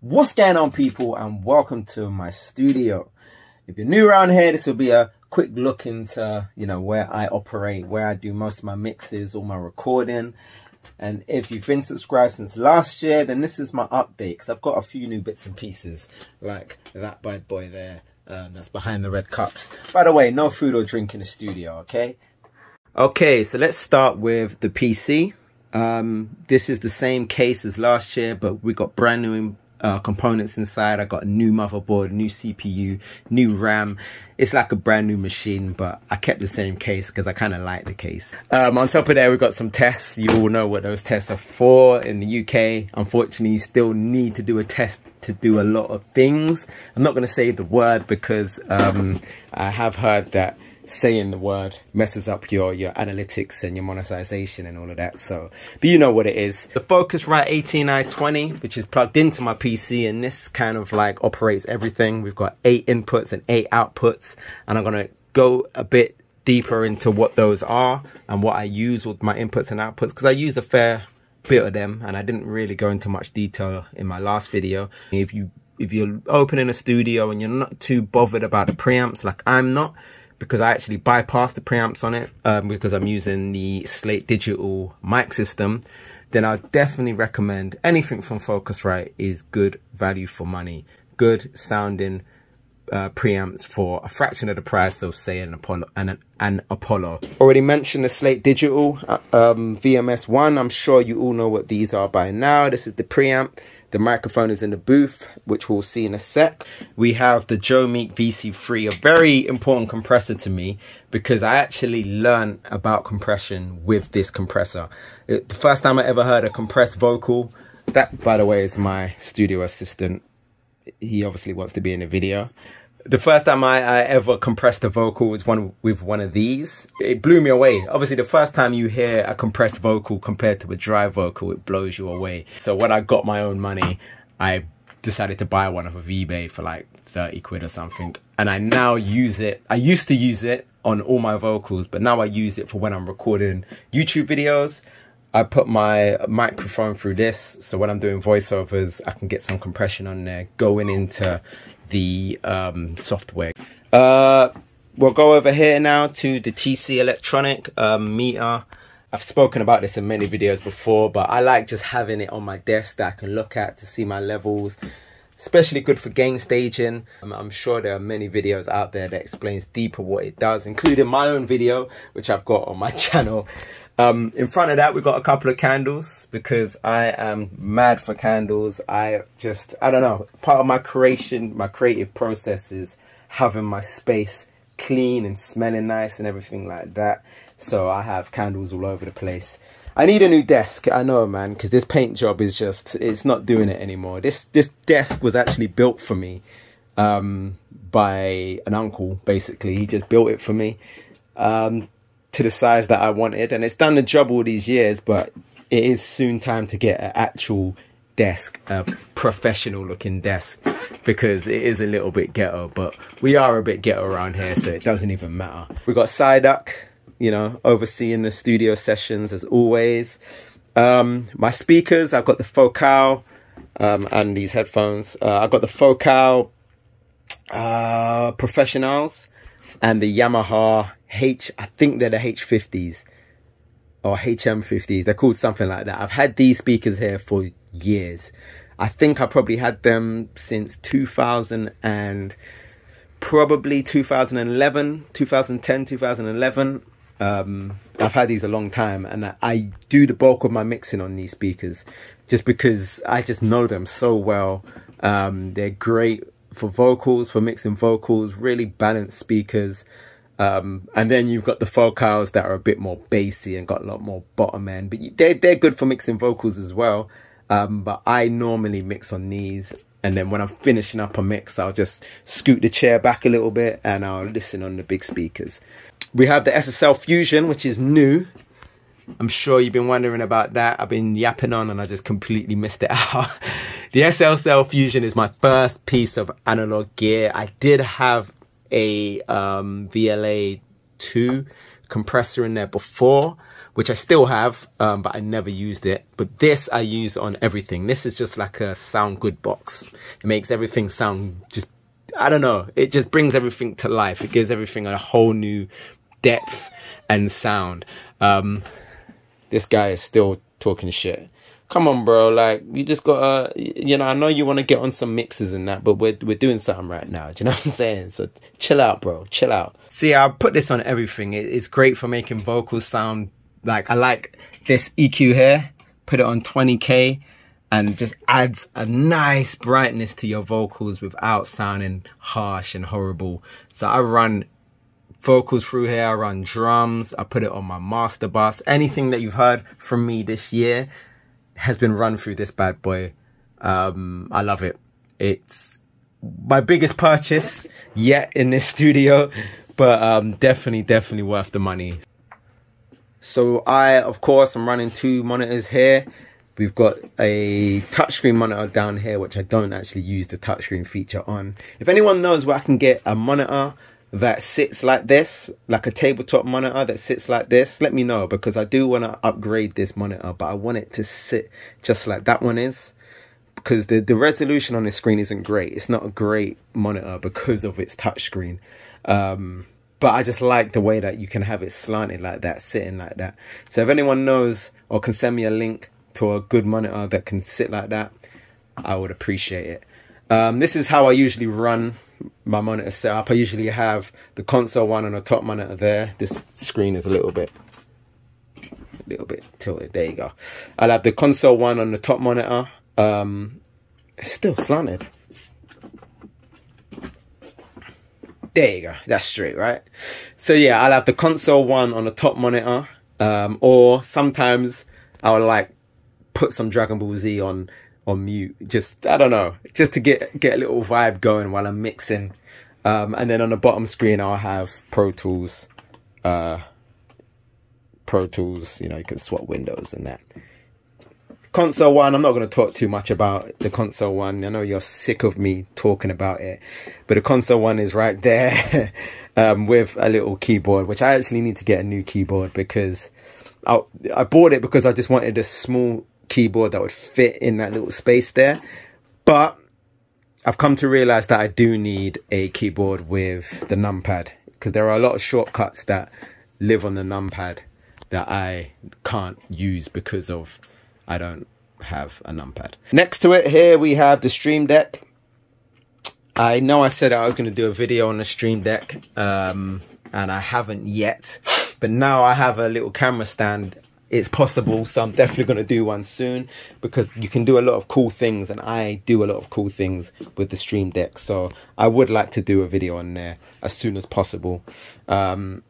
What's going on, people, and welcome to my studio. If you're new around here, this will be a quick look into, where I operate, where I do most of my mixes, all my recording. And if you've been subscribed since last year, then this is my update, because I've got a few new bits and pieces, like that bad boy there, that's behind the red cups. By the way, no food or drink in the studio, okay? Okay, so let's start with the PC. This is the same case as last year, but we got brand new components inside. I got a new motherboard, new CPU, new RAM. It's like a brand new machine, but I kept the same case because I kind of like the case. On top of that, we got some tests. You all know what those tests are for. In the UK, unfortunately, you still need to do a test to do a lot of things. I'm not going to say the word because I have heard that saying the word messes up your analytics and your monetization and all of that. So, but you know what it is. The Focusrite 18i20, which is plugged into my PC, and this kind of like operates everything. We've got 8 inputs and 8 outputs, and I'm gonna go a bit deeper into what those are and what I use with my inputs and outputs, because I use a fair bit of them, and I didn't really go into much detail in my last video. If you're opening a studio and you're not too bothered about the preamps, like I'm not, because I actually bypassed the preamps on it because I'm using the Slate Digital mic system, then I definitely recommend anything from Focusrite is good value for money. Good sounding preamps for a fraction of the price of, say, an Apollo. Already mentioned the Slate Digital VMS1. I'm sure you all know what these are by now. This is the preamp. The microphone is in the booth, which we'll see in a sec. We have the Joe Meek VC3, a very important compressor to me because I actually learned about compression with this compressor. The first time I ever heard a compressed vocal, that, by the way, is my studio assistant. He obviously wants to be in the video. The first time I ever compressed a vocal was with one of these. It blew me away. Obviously, the first time you hear a compressed vocal compared to a dry vocal, it blows you away. So when I got my own money, I decided to buy one off of eBay for like 30 quid or something. And I now use it. I used to use it on all my vocals, but now I use it for when I'm recording YouTube videos. I put my microphone through this, so when I'm doing voiceovers, I can get some compression on there going into the software. We'll go over here now to the TC Electronic meter. I've spoken about this in many videos before, but I like just having it on my desk that I can look at to see my levels. Especially good for gain staging. I'm sure there are many videos out there that explains deeper what it does, including my own video, which I've got on my channel. In front of that, we've got a couple of candles because I am mad for candles. I don't know, part of my creative process is having my space clean and smelling nice and everything like that. So I have candles all over the place. I need a new desk, I know, man, because this paint job is it's not doing it anymore. This desk was actually built for me by an uncle, basically. He just built it for me. To the size that I wanted, and it's done the job all these years, but it is soon time to get an actual desk, a professional looking desk, because it is a little bit ghetto, but we are a bit ghetto around here, so it doesn't even matter. We got Psyduck, overseeing the studio sessions as always. My speakers, I've got the Focal and these headphones. I've got the Focal Professionals and the Yamaha I think they're the H50s or HM50s. They're called something like that. I've had these speakers here for years. I think I probably had them since 2000 and probably 2011, 2010, 2011. I've had these a long time, and I do the bulk of my mixing on these speakers just because I just know them so well. They're great for vocals, for mixing vocals, really balanced speakers. And then you've got the Focals that are a bit more bassy and got a lot more bottom end, but they're good for mixing vocals as well. But I normally mix on these, and then when I'm finishing up a mix, I'll just scoot the chair back a little bit and I'll listen on the big speakers. We have the SSL Fusion, which is new. I'm sure you've been wondering about that. I've been yapping on and I just completely missed it out. The SSL Fusion is my first piece of analog gear. I did have a VLA 2 compressor in there before, which I still have, but I never used it. But this I use on everything. This is just like a sound good box. It makes everything sound just, I don't know, it just brings everything to life. It gives everything a whole new depth and sound. This guy is still talking shit. Come on, bro, like, you just gotta, you know, I know you want to get on some mixes and that, but we're doing something right now. Do you know what I'm saying? So chill out, bro, chill out. See, I'll put this on everything. It's great for making vocals sound like, I like this EQ here. Put it on 20K and just adds a nice brightness to your vocals without sounding harsh and horrible. So I run vocals through here, I run drums, I put it on my master bus. Anything that you've heard from me this year has been run through this bad boy. I love it. It's my biggest purchase yet in this studio, but definitely worth the money. So of course, I'm running 2 monitors here. We've got a touchscreen monitor down here, which I don't actually use the touchscreen feature on. If anyone knows where I can get a monitor that sits like this, like a tabletop monitor that sits like this, let me know, because I do want to upgrade this monitor, but I want it to sit just like that one is, because the resolution on this screen isn't great. It's not a great monitor because of its touchscreen. But I just like the way that you can have it slanted like that, sitting like that. So if anyone knows or can send me a link to a good monitor that can sit like that, I would appreciate it. This is how I usually run my monitor setup. I usually have the console one on the top monitor there. This screen is a little bit tilted. There you go. I'll have the console one on the top monitor. It's still slanted. There you go. That's straight, right? So yeah, I'll have the console one on the top monitor. Or sometimes I would like put some Dragon Ball Z on mute, just, I don't know, just to get a little vibe going while I'm mixing. And then on the bottom screen I'll have Pro Tools, you know, you can swap windows and that. Console one, I'm not going to talk too much about the console one. I know you're sick of me talking about it, but the console one is right there with a little keyboard, which I actually need to get a new keyboard, because I bought it because I just wanted a small keyboard that would fit in that little space there. But I've come to realize that I do need a keyboard with the numpad, because there are a lot of shortcuts that live on the numpad that I can't use because of I don't have a numpad. Next to it here we have the Stream Deck. I know I said I was going to do a video on the Stream Deck, and I haven't yet, but now I have a little camera stand. It's possible, so I'm definitely going to do one soon, because you can do a lot of cool things, and I do a lot of cool things with the Stream Deck, so I would like to do a video on there as soon as possible. The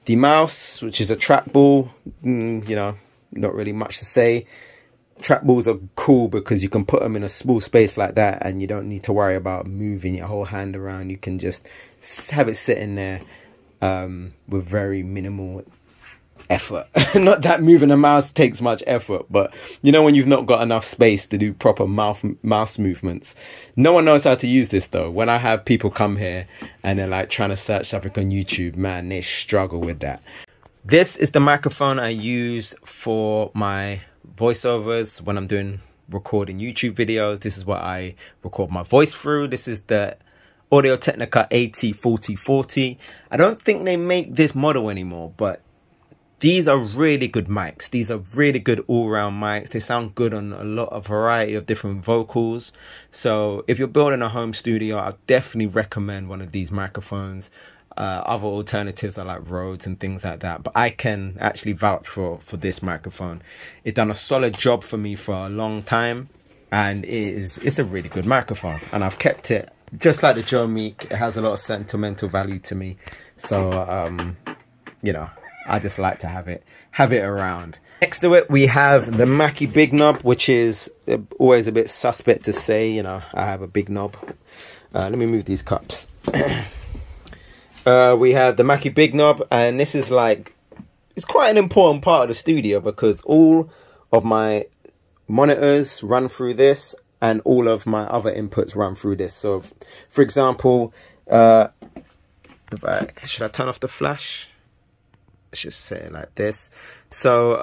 mouse, which is a trackball, you know, not really much to say. Trackballs are cool because you can put them in a small space like that, and you don't need to worry about moving your whole hand around. You can just have it sitting there with very minimal effort. Not that moving a mouse takes much effort, but you know, when you've not got enough space to do proper mouse movements. No one knows how to use this though. When I have people come here and they're like trying to search something on YouTube, man, they struggle with that. This is the microphone I use for my voiceovers when I'm doing recording YouTube videos. This is what I record my voice through. This is the Audio-Technica AT4040. I don't think they make this model anymore, but these are really good mics. These are really good all-round mics. They sound good on a lot of variety of different vocals. So if you're building a home studio, I definitely recommend one of these microphones. Other alternatives are like Rhodes and things like that, but I can actually vouch for this microphone. It's done a solid job for me for a long time, and it's a really good microphone, and I've kept it just like the Joe Meek. It has a lot of sentimental value to me, so you know, I just like to have it around. Next to it we have the Mackie Big Knob, which is always a bit suspect to say, you know, I have a big knob. Let me move these cups. We have the Mackie Big Knob, and this is like, it's quite an important part of the studio because all of my monitors run through this and all of my other inputs run through this. So for example, should I turn off the flash? let's just say it like this. So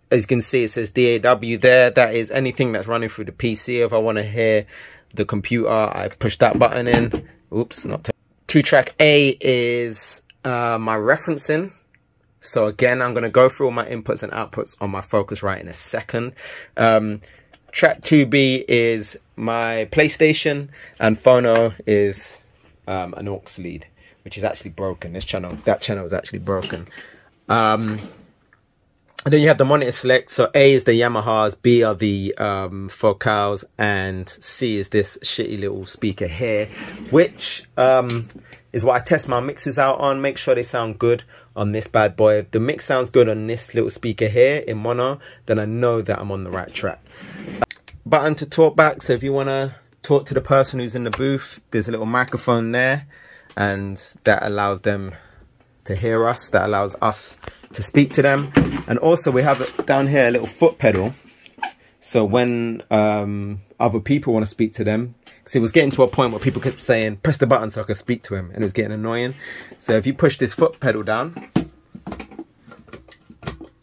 as you can see, it says DAW there. That is anything that's running through the PC. If I want to hear the computer, I push that button in. Oops, not 2-track A is my referencing. So again, I'm going to go through all my inputs and outputs on my Focusrite in a second. Track 2B is my PlayStation, and phono is an aux lead, which is actually broken. That channel is actually broken. And then you have the monitor select. So A is the Yamahas, B are the Focals, and C is this shitty little speaker here, which is what I test my mixes out on. Make sure they sound good on this bad boy. If the mix sounds good on this little speaker here in mono, then I know that I'm on the right track. Button to talk back. So if you want to talk to the person who's in the booth, there's a little microphone there, and that allows them to hear us. That allows us to speak to them. And also we have down here a little foot pedal. So when other people want to speak to them, because it was getting to a point where people kept saying, press the button so I could speak to him, and it was getting annoying. So if you push this foot pedal down, you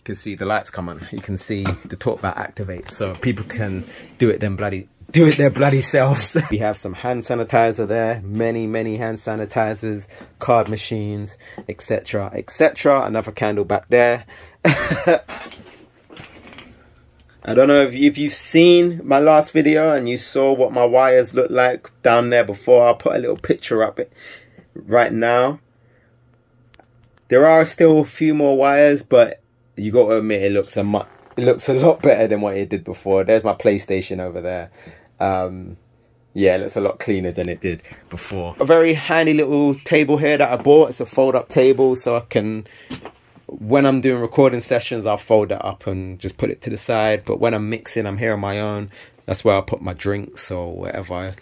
can see the lights come on. You can see the talkback activate, so people can do it their bloody selves. We have some hand sanitizer there, many hand sanitizers, card machines, etc, etc. Another candle back there. I don't know if you've seen my last video and you saw what my wires look like down there before. I'll put a little picture up right now. There are still a few more wires, but you got to admit it looks a lot better than what it did before. There's my PlayStation over there. Yeah, it looks a lot cleaner than it did before. A very handy little table here that I bought. It's a fold-up table, so I can, when I'm doing recording sessions, I'll fold that up and just put it to the side. But when I'm mixing, I'm here on my own. That's where I put my drinks or whatever.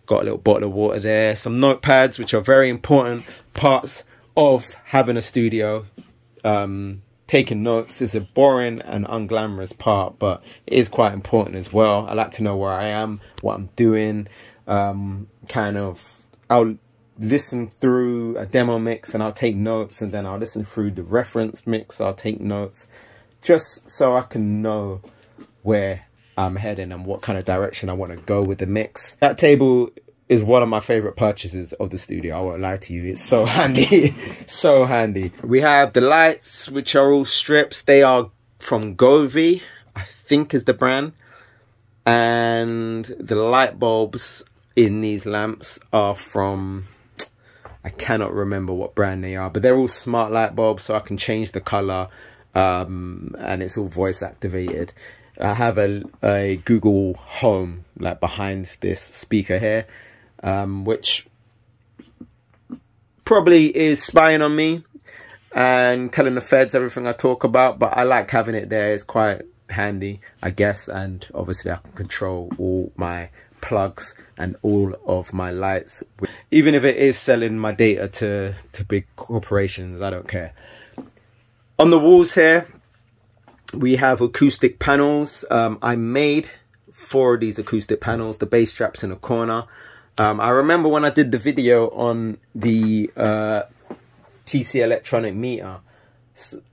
Got a little bottle of water there. Some notepads, which are very important parts of having a studio. Taking notes is a boring and unglamorous part, but it is quite important as well. I like to know where I am, what I'm doing. I'll listen through a demo mix and I'll take notes, and then I'll listen through the reference mix. I'll take notes just so I can know where I'm heading and what kind of direction I want to go with the mix. That table is one of my favorite purchases of the studio. I won't lie to you, it's so handy. So handy. We have the lights, which are all strips. They are from Govee, I think is the brand. And the light bulbs in these lamps are from, I cannot remember what brand they are, but they're all smart light bulbs, so I can change the color, and it's all voice activated. I have a Google Home like behind this speaker here, which probably is spying on me and telling the feds everything I talk about, but I like having it there. It's quite handy, I guess, and obviously I can control all my plugs and all of my lights, even if it is selling my data to big corporations. I don't care. On the walls here we have acoustic panels. I made 4 of these acoustic panels. The bass straps in the corner. I remember when I did the video on the TC electronic meter,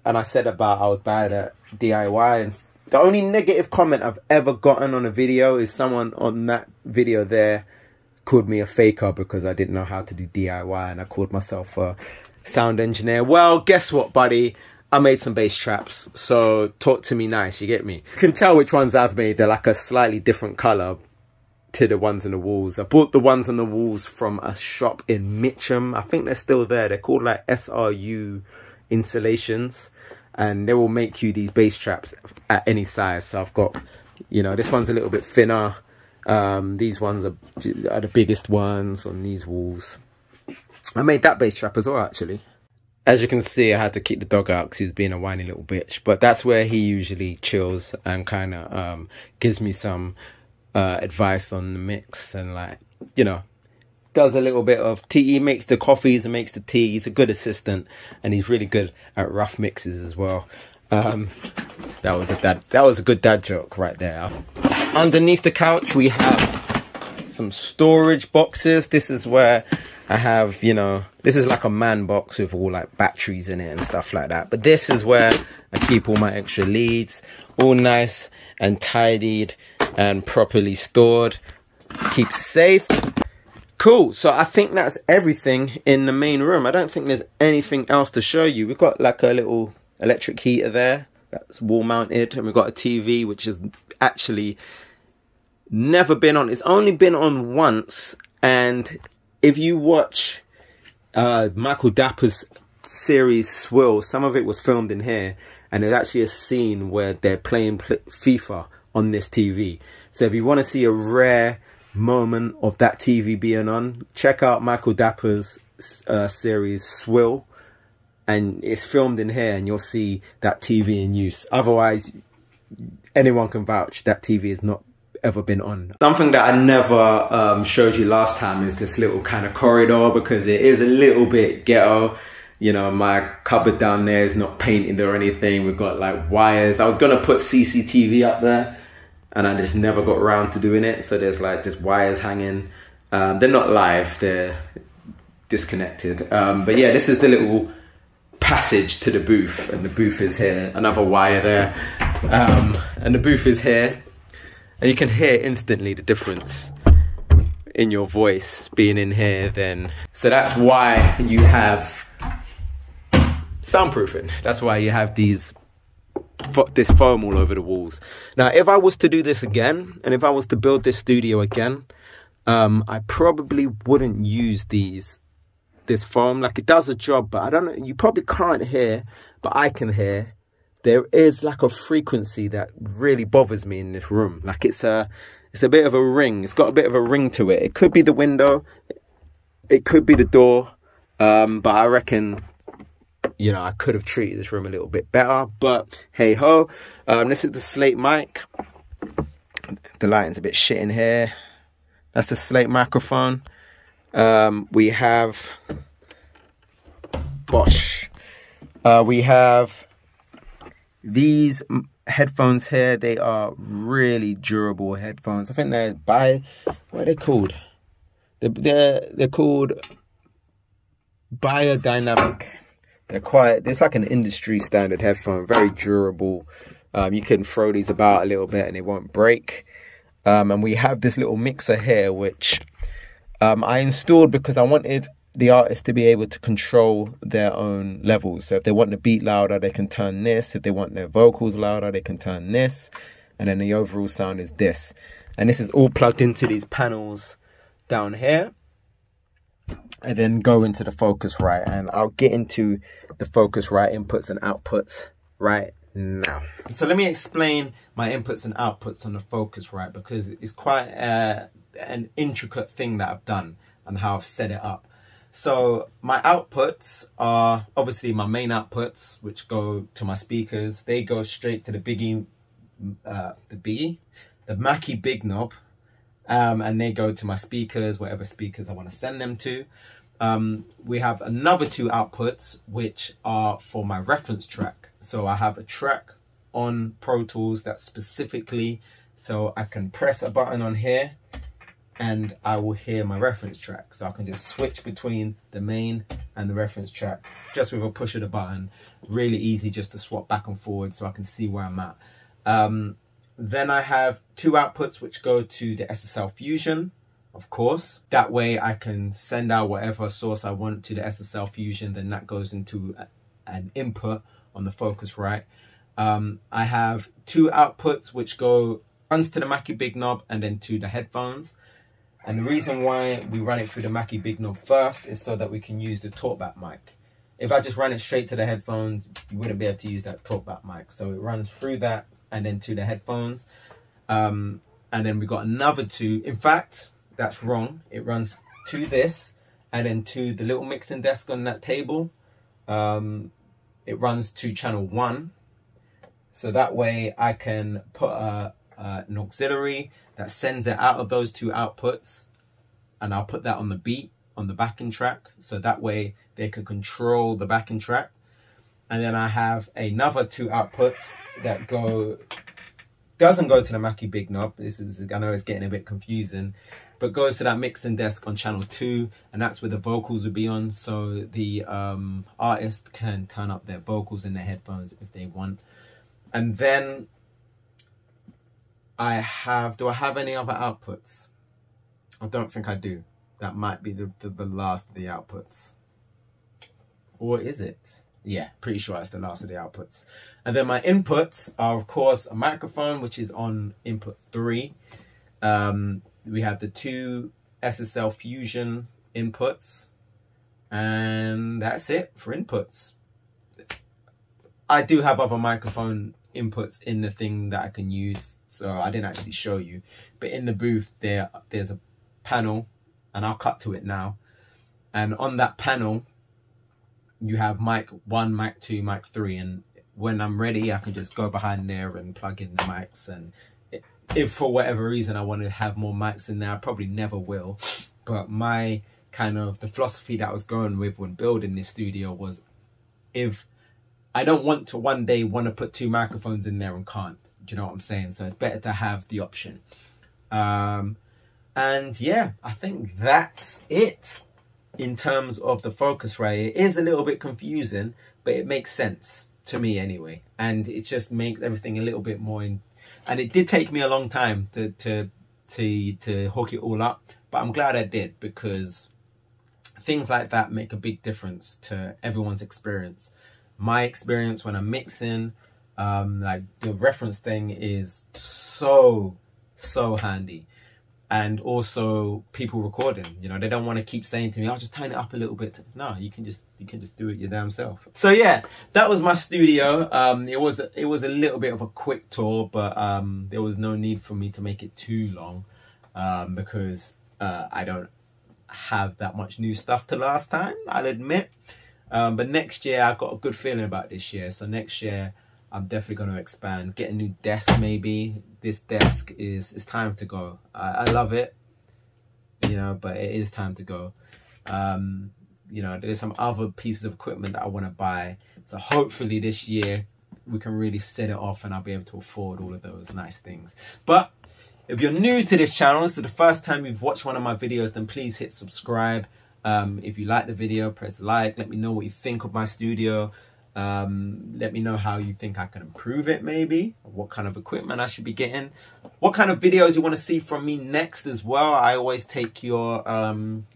and I said about I would buy the DIY, and the only negative comment I've ever gotten on a video is someone on that video there called me a faker because I didn't know how to do DIY, and I called myself a sound engineer. Well, guess what, buddy? I made some bass traps, so talk to me nice, you get me? You can tell which ones I've made. They're like a slightly different color to the ones on the walls. I bought the ones on the walls from a shop in Mitcham. I think they're still there. They're called like SRU Installations, and they will make you these bass traps at any size. So I've got, you know, this one's a little bit thinner. These ones are the biggest ones on these walls. I made that bass trap as well, actually. As you can see, I had to keep the dog out because he was being a whiny little bitch. But that's where he usually chills and kind of gives me some advice on the mix, and, like, you know, does a little bit of tea. He makes the coffees and makes the tea. He's a good assistant, and he's really good at rough mixes as well. That was a good dad joke right there. Underneath the couch we have some storage boxes. This is where I have, you know, this is like a man box with all like batteries in it and stuff like that. But this is where I keep all my extra leads, all nice and tidied and properly stored. Keep safe. Cool. So I think that's everything in the main room. I don't think there's anything else to show you. We've got like a little electric heater there that's wall mounted, and we've got a TV which is actually never been on. It's only been on once, and if you watch Michael Dapper's series Swill, some of it was filmed in here, and there's actually a scene where they're playing FIFA on this TV. So if you want to see a rare moment of that TV being on, check out Michael Dapper's series Swill, and it's filmed in here, and you'll see that TV in use. Otherwise, anyone can vouch that TV is not ever been on. Something that I never showed you last time is this little kind of corridor, because it is a little bit ghetto. You know, my cupboard down there is not painted or anything. We've got like wires. I was gonna put CCTV up there, and I just never got around to doing it. So there's like just wires hanging. They're not live, they're disconnected. But yeah, this is the little passage to the booth, and the booth is here. Another wire there, and the booth is here. And you can hear instantly the difference in your voice being in here then. So that's why you have soundproofing. That's why you have this foam all over the walls. Now, if I was to do this again, and if I was to build this studio again, I probably wouldn't use this foam. Like, it does a job, but I don't know, you probably can't hear, but I can hear. There is like a frequency that really bothers me in this room. Like, it's a bit of a ring. It's got a bit of a ring to it. It could be the window, it could be the door, but I reckon, you know, I could have treated this room a little bit better. But hey ho, this is the Slate mic. The lighting's a bit shit in here. That's the Slate microphone. We have Bosch. We have these headphones here. They are really durable headphones. I think they're what are they called? They're called biodynamic. It's like an industry standard headphone, very durable. You can throw these about a little bit and it won't break. And we have this little mixer here, which I installed because I wanted the artist to be able to control their own levels. So if they want the beat louder, they can turn this. If they want their vocals louder, they can turn this. And then the overall sound is this. And this is all plugged into these panels down here. And then go into the Focusrite. And I'll get into the Focusrite inputs and outputs right now. So let me explain my inputs and outputs on the Focusrite, because it's quite an intricate thing that I've done and how I've set it up. So my outputs are obviously my main outputs, which go to my speakers. They go straight to the Mackie Big Knob, and they go to my speakers, whatever speakers I want to send them to. We have another two outputs, which are for my reference track. So I have a track on Pro Tools that's specifically, so I can press a button on here and I will hear my reference track. So I can just switch between the main and the reference track just with a push of the button. Really easy just to swap back and forward so I can see where I'm at. Then I have two outputs which go to the SSL Fusion, of course. That way I can send out whatever source I want to the SSL Fusion, then that goes into an input on the Focusrite. I have two outputs which runs to the Mackie Big Knob and then to the headphones. And the reason why we run it through the Mackie Big Knob first is so that we can use the talkback mic. If I just run it straight to the headphones, you wouldn't be able to use that talkback mic. So it runs through that and then to the headphones. And then we got another two. In fact, that's wrong. It runs to this and then to the little mixing desk on that table. It runs to channel 1. So that way I can put an auxiliary that sends it out of those two outputs, and I'll put that on the beat on the backing track, so that way they can control the backing track. And then I have another two outputs that go doesn't go to the Mackie Big Knob. I know it's getting a bit confusing, but goes to that mixing desk on channel 2, and that's where the vocals will be on. So the artist can turn up their vocals in their headphones if they want. And then do I have any other outputs? I don't think I do. That might be the last of the outputs. Or is it? Yeah, pretty sure it's the last of the outputs. And then my inputs are, of course, a microphone, which is on input 3. We have the 2 SSL Fusion inputs. And that's it for inputs. I do have other microphone inputs in the thing that I can use, so I didn't actually show you. But in the booth, there's a panel, and I'll cut to it now. And on that panel, you have mic 1, mic 2, mic 3, and when I'm ready, I can just go behind there and plug in the mics. And if for whatever reason I want to have more mics in there, I probably never will. But my the philosophy that I was going with when building this studio was, if I don't want to one day want to put 2 microphones in there and can't. Do you know what I'm saying? So it's better to have the option. And yeah, I think that's it in terms of the Focusrite. It is a little bit confusing, but it makes sense to me anyway. And it just makes everything a little bit more and it did take me a long time to hook it all up, but I'm glad I did, because things like that make a big difference to everyone's experience. My experience when I'm mixing, like the reference thing is so handy. And also people recording, you know, they don't want to keep saying to me, "I'll just turn it up a little bit." No, you can just do it your damn self. So yeah, that was my studio. It was a little bit of a quick tour, but there was no need for me to make it too long, because I don't have that much new stuff to last time, I'll admit. But next year, I've got a good feeling about this year. So next year, I'm definitely going to expand, get a new desk maybe. This desk it's time to go. I love it, you know, but it is time to go. You know, there's some other pieces of equipment that I want to buy. So hopefully this year we can really set it off and I'll be able to afford all of those nice things. But if you're new to this channel, this is the first time you've watched one of my videos, then please hit subscribe. If you like the video, press like. Let me know what you think of my studio. Let me know how you think I can improve it, maybe what kind of equipment I should be getting, what kind of videos you want to see from me next as well. I always take your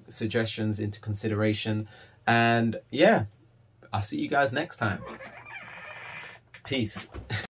suggestions into consideration. And yeah, I'll see you guys next time. Peace.